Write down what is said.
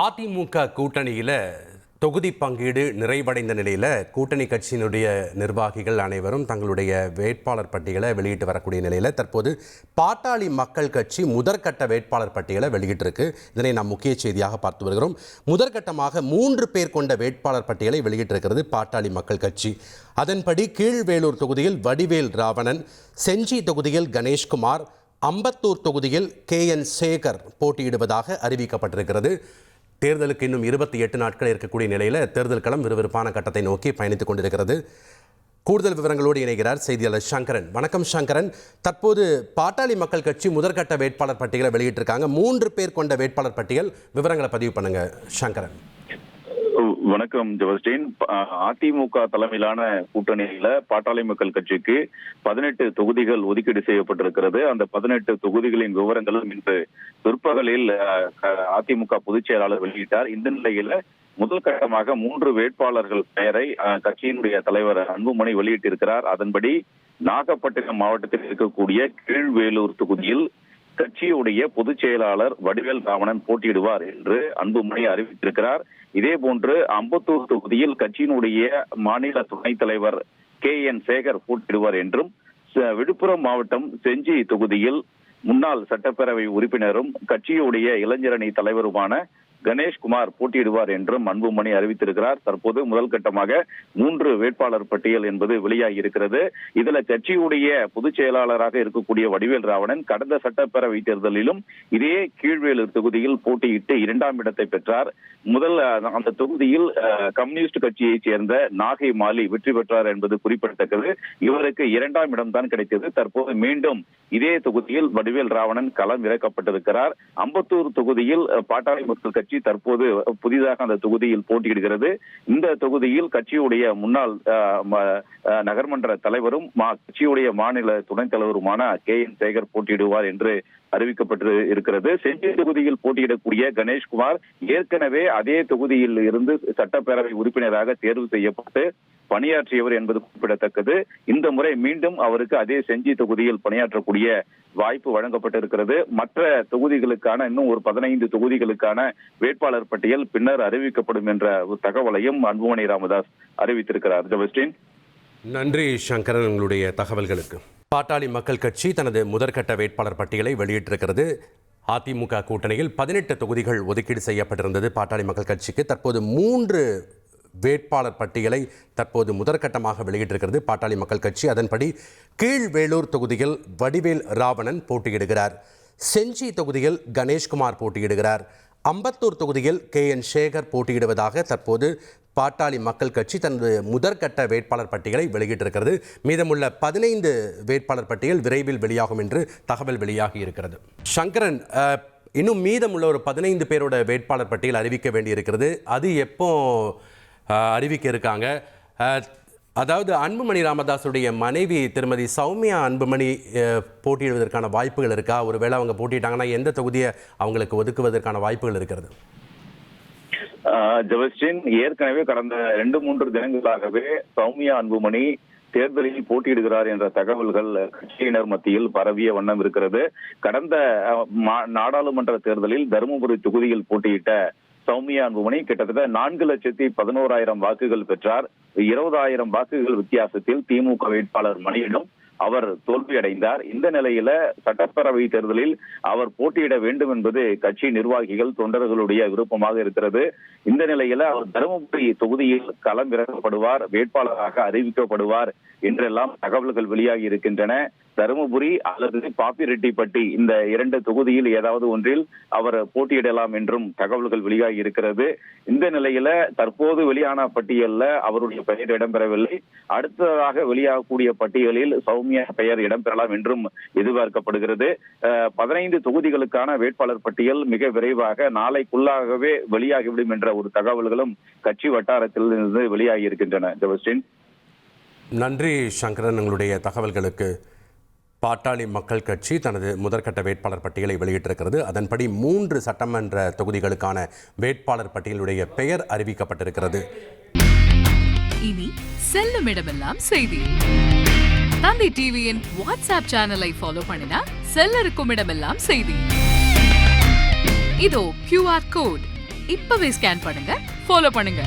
அதிமுக கூட்டணியில் தொகுதி பங்கீடு நிறைவடைந்த நிலையில் கூட்டணி கட்சியினுடைய நிர்வாகிகள் அனைவரும் தங்களுடைய வேட்பாளர் பட்டியலை வெளியிட்டு வரக்கூடிய நிலையில் தற்போது பாட்டாளி மக்கள் கட்சி முதற்கட்ட வேட்பாளர் பட்டியலை வெளியிட்டிருக்கு. இதனை நாம் முக்கிய செய்தியாக பார்த்து வருகிறோம். முதற்கட்டமாக 3 பேர் கொண்ட வேட்பாளர் பட்டியலை வெளியிட்டிருக்கிறது பாட்டாளி மக்கள் கட்சி. அதன்படி கீழ்வேளூர் தொகுதியில் வடிவேல் ராவணன், செஞ்சி தொகுதியில் கணேஷ்குமார், அம்பத்தூர் தொகுதியில் KN சேகர் போட்டியிடுவதாக அறிவிக்கப்பட்டிருக்கிறது. தேர்தலுக்கு இன்னும் 28 நாட்கள் இருக்கக்கூடிய நிலையில் தேர்தல் களம் விறுவிறுப்பான கட்டத்தை நோக்கி பயணித்துக் கொண்டிருக்கிறது. கூடுதல் விவரங்களோடு இணைகிறார் செய்தியாளர் சங்கரன். வணக்கம் சங்கரன். தற்போது பாட்டாளி மக்கள் கட்சி முதற்கட்ட வேட்பாளர் பட்டியலை வெளியிட்டிருக்காங்க. 3 பேர் கொண்ட வேட்பாளர் பட்டியல், விவரங்களை பதிவு பண்ணுங்க சங்கரன். வணக்கம் ஜெபஸ்டின். அதிமுக தலைமையிலான கூட்டணியில பாட்டாளி மக்கள் கட்சிக்கு 18 தொகுதிகள் ஒதுக்கீடு செய்யப்பட்டிருக்கிறது. அந்த 18 தொகுதிகளின் விவரங்களும் இன்று பிற்பகலில் அதிமுக பொதுச் செயலாளர் வெளியிட்டார். இந்த நிலையில முதல் கட்டமாக 3 வேட்பாளர்கள் பெயரை கட்சியினுடைய தலைவர் அன்புமணி வெளியிட்டிருக்கிறார். அதன்படி நாகப்பட்டினம் மாவட்டத்தில் இருக்கக்கூடிய கீழ்வேளூர் தொகுதியில் கட்சியுடைய பொதுச் செயலாளர் வடிவேல் ராவணன் போட்டியிடுவார் என்று அன்புமணி அறிவித்திருக்கிறார். இதே போன்று அம்பத்தூர் தொகுதியில் கட்சியினுடைய மாநில துணைத் தலைவர் KN சேகர் போட்டியிடுவார் என்றும், விழுப்புரம் மாவட்டம் செஞ்சி தொகுதியில் முன்னாள் சட்டப்பேரவை உறுப்பினரும் கட்சியுடைய இளைஞரணி தலைவருமான கணேஷ்குமார் போட்டியிடுவார் என்றும் அன்புமணி அறிவித்திருக்கிறார். தற்போது முதல் கட்டமாக 3 வேட்பாளர் பட்டியல் என்பது வெளியாகி இருக்கிறது. இதுல கட்சியுடைய பொதுச் செயலாளராக இருக்கக்கூடிய வடிவேல் ராவணன் கடந்த சட்டப்பேரவை தேர்தலிலும் இதே கீழ்வேளூர் தொகுதியில் போட்டியிட்டு 2ஆம் இடத்தை பெற்றார். அந்த தொகுதியில் கம்யூனிஸ்ட் கட்சியைச் சேர்ந்த நாகை மாலி வெற்றி பெற்றார் என்பது குறிப்பிடத்தக்கது. இவருக்கு 2ஆம் இடம் தான் கிடைத்தது. தற்போது மீண்டும் இதே தொகுதியில் வடிவேல் ராவணன் களம் இறக்கப்பட்டிருக்கிறார். அம்பத்தூர் தொகுதியில் பாட்டாளி மக்கள் கட்சி தற்போது புதிதாக அந்த தொகுதியில் போட்டியிடுகிறது. இந்த தொகுதியில் கட்சியுடைய முன்னாள் நகர்மன்ற தலைவரும் கட்சியுடைய மாநில துணைத் தலைவருமான KN சேகர் போட்டியிடுவார் என்று அறிவிக்கப்பட்டு இருக்கிறது. செஞ்சி தொகுதியில் போட்டியிடக்கூடிய கணேஷ்குமார் ஏற்கனவே அதே தொகுதியில் இருந்து சட்டப்பேரவை உறுப்பினராக தேர்வு செய்யப்பட்டு பணியாற்றியவர் என்பது குறிப்பிடத்தக்கது. இந்த முறை மீண்டும் அவருக்கு அதே செஞ்சி தொகுதியில் பணியாற்றக்கூடிய வாய்ப்பு வழங்கப்பட்டிருக்கிறது. மற்ற தொகுதிகளுக்கான இன்னும் ஒரு 15 தொகுதிகளுக்கான வேட்பாளர் பட்டியல் பின்னர் அறிவிக்கப்படும் என்ற ஒரு தகவலையும் அன்புமணி ராமதாஸ் அறிவித்திருக்கிறார். ஜெபஸ்டின், நன்றி சங்கரன் உங்களுடைய தகவல்களுக்கு. பாட்டாளி மக்கள் கட்சி தனது முதற்கட்ட வேட்பாளர் பட்டியலை வெளியிட்டிருக்கிறது. அதிமுக கூட்டணியில் 18 தொகுதிகள் ஒதுக்கீடு செய்யப்பட்டிருந்தது பாட்டாளி மக்கள் கட்சிக்கு. தற்போது 3 வேட்பாளர் பட்டியலை தற்போது முதற்கட்டமாக வெளியிட்டிருக்கிறது பாட்டாளி மக்கள் கட்சி. அதன்படி கீழ்வேளூர் தொகுதியில் வடிவேல் ராவணன் போட்டியிடுகிறார், செஞ்சி தொகுதியில் கணேஷ்குமார் போட்டியிடுகிறார், அம்பத்தூர் தொகுதியில் KN சேகர் போட்டியிடுவதாக தற்போது பாட்டாளி மக்கள் கட்சி தனது முதற்கட்ட வேட்பாளர் பட்டியலை வெளியிட்டிருக்கிறது. மீதமுள்ள 15 வேட்பாளர் பட்டியல் விரைவில் வெளியாகும் என்று தகவல் வெளியாகி இருக்கிறது. சங்கரன், இன்னும் மீதமுள்ள ஒரு 15 பேரோட வேட்பாளர் பட்டியல் அறிவிக்க வேண்டியிருக்கிறது. அது எப்போ அறிவிக்க இருக்காங்க? அதாவது அன்புமணி ராமதாஸுடைய மனைவி திருமதி சௌமியா அன்புமணி போட்டியிடுவதற்கான வாய்ப்புகள் இருக்கா? ஒருவேளை அவங்க போட்டிட்டாங்கன்னா எந்த தொகுதியை அவங்களுக்கு ஒதுக்குவதற்கான வாய்ப்புகள் இருக்கிறது? ஜெபஸ்டின், ஏற்கனவே கடந்த 2-3 தினங்களாகவே சௌமியா அன்புமணி தேர்தலில் போட்டியிடுகிறார் என்ற தகவல்கள் கட்சியினர் மத்தியில் பரவிய வண்ணம் இருக்கிறது. கடந்த நாடாளுமன்ற தேர்தலில் தருமபுரி தொகுதியில் போட்டியிட்ட சௌமியா அன்புமணி கிட்டத்தட்ட 4,11,000 வாக்குகள் பெற்றார். 20,000 வாக்குகள் வித்தியாசத்தில் திமுக வேட்பாளர் மணியிடம் அவர் தோல்வியடைந்தார். இந்த நிலையில சட்டப்பேரவை தேர்தலில் அவர் போட்டியிட வேண்டும் என்பது கட்சி நிர்வாகிகள் தொண்டர்களுடைய விருப்பமாக இருக்கிறது. இந்த நிலையில அவர் தருமபுரி தொகுதியில் களம் இறக்கப்படுவார், வேட்பாளராக அறிவிக்கப்படுவார் என்றெல்லாம் தகவல்கள் வெளியாகி இருக்கின்றன. தருமபுரி அல்லது பாப்பிரெட்டிப்பட்டி இந்த 2 தொகுதியில் ஏதாவது ஒன்றில் அவர் போட்டியிடலாம் என்றும் தகவல்கள் வெளியாகி இருக்கிறது. இந்த நிலையில தற்போது வெளியான பட்டியல்ல அவருடைய பெயர் இடம்பெறவில்லை. அடுத்ததாக வெளியாகக்கூடிய பட்டியலில் சௌமியா பெயர் இடம்பெறலாம் என்றும் எதிர்பார்க்கப்படுகிறது. 15 தொகுதிகளுக்கான வேட்பாளர் பட்டியல் மிக விரைவாக நாளைக்குள்ளாகவே வெளியாகிவிடும் என்ற ஒரு தகவல்களும் கட்சி வட்டாரத்தில் இருந்து வெளியாகி இருக்கின்றன. ஜெபஸ்டின், நன்றி சங்கரன் உங்களுடைய தகவல்களுக்கு. பாட்டாளி மக்கள் கட்சி தனது முதற்கட்ட வேட்பாளர் பட்டியலை வெளியிட்டிருக்கிறது. அதன்படி 3 சட்டமன்ற தொகுதிகளுக்கான வேட்பாளர் பட்டியலுடைய பெயர் அறிவிக்கப்பட்டிருக்கிறது. இனி செல்லும் இடமெல்லாம் செய்தி. தந்தை டிவியின் வாட்ஸ்அப் சேனலை ஃபாலோ பண்ணினா செல்ல இருக்கும் இடமெல்லாம் செய்தி. இதோ QR கோட். இப்பவே ஸ்கேன் பண்ணுங்க, ஃபாலோ பண்ணுங்க.